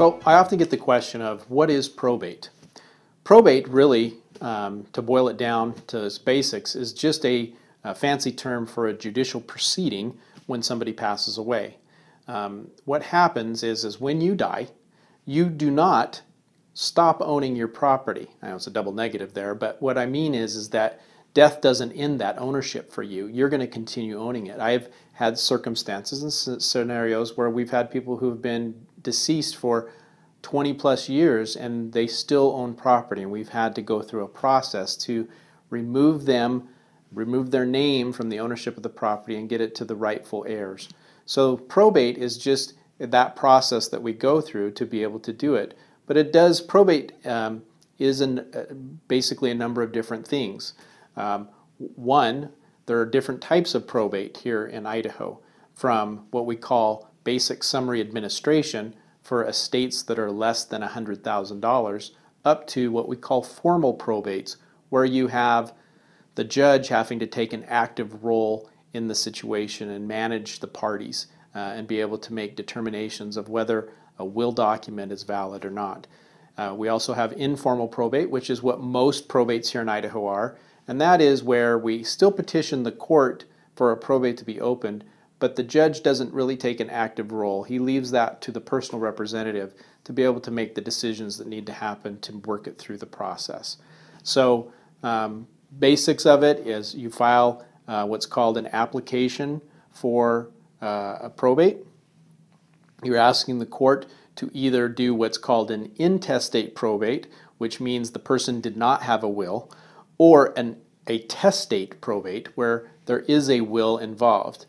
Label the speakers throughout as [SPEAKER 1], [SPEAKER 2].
[SPEAKER 1] So I often get the question of what is probate? Probate really, to boil it down to its basics, is just a fancy term for a judicial proceeding when somebody passes away. What happens is when you die, you do not stop owning your property. I know it's a double negative there, but what I mean is that death doesn't end that ownership for you. You're going to continue owning it. I've had circumstances and scenarios where we've had people who have been deceased for 20 plus years and they still own property, and we've had to go through a process to remove their name from the ownership of the property and get it to the rightful heirs. So probate is just that process that we go through to be able to do it. But probate is basically a number of different things. One, there are different types of probate here in Idaho, from what we call basic summary administration for estates that are less than $100,000 up to what we call formal probates, where you have the judge having to take an active role in the situation and manage the parties and be able to make determinations of whether a will document is valid or not. We also have informal probate, which is what most probates here in Idaho are, and that is where we still petition the court for a probate to be opened, but the judge doesn't really take an active role. He leaves that to the personal representative to be able to make the decisions that need to happen to work it through the process. So basics of it is you file what's called an application for a probate. You're asking the court to either do what's called an intestate probate, which means the person did not have a will, or a testate probate, where there is a will involved.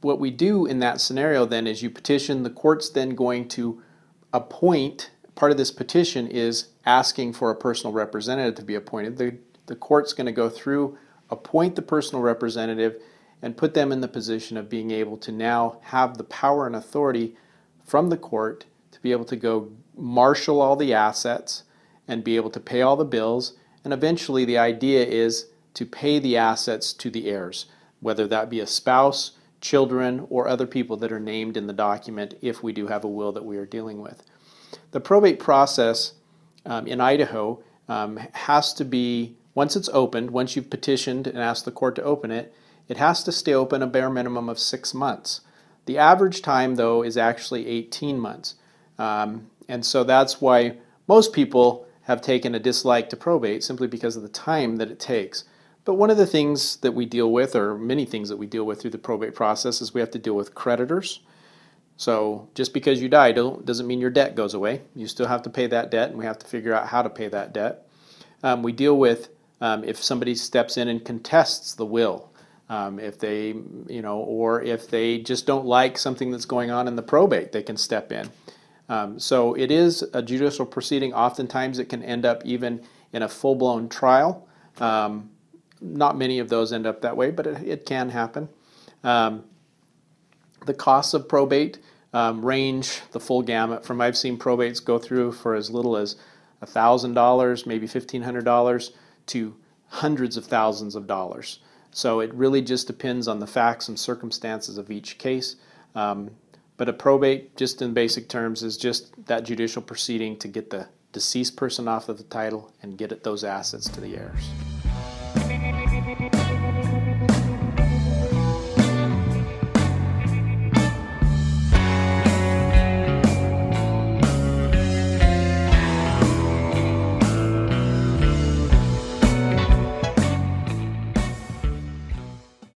[SPEAKER 1] What we do in that scenario then is you petition, the court's then going to appoint, part of this petition is asking for a personal representative to be appointed. The court's going to go through, appoint the personal representative, and put them in the position of being able to now have the power and authority from the court to be able to go marshal all the assets and be able to pay all the bills, and eventually the idea is to pay the assets to the heirs, whether that be a spouse, children, or other people that are named in the document if we do have a will that we are dealing with. The probate process in Idaho has to be, once it's opened, once you've petitioned and asked the court to open it, it has to stay open a bare minimum of 6 months. The average time, though, is actually 18 months. And so that's why most people have taken a dislike to probate, simply because of the time that it takes. But one of the things that we deal with, or many things that we deal with through the probate process, is we have to deal with creditors. So just because you die doesn't mean your debt goes away. You still have to pay that debt, and we have to figure out how to pay that debt. We deal with if somebody steps in and contests the will, if they, or if they just don't like something that's going on in the probate, they can step in. So it is a judicial proceeding. Oftentimes it can end up even in a full-blown trial. Not many of those end up that way, but it can happen. The costs of probate range the full gamut from, I've seen probates go through for as little as $1,000, maybe $1,500, to hundreds of thousands of dollars. So it really just depends on the facts and circumstances of each case. But a probate, just in basic terms, is just that judicial proceeding to get the deceased person off of the title and get those assets to the heirs.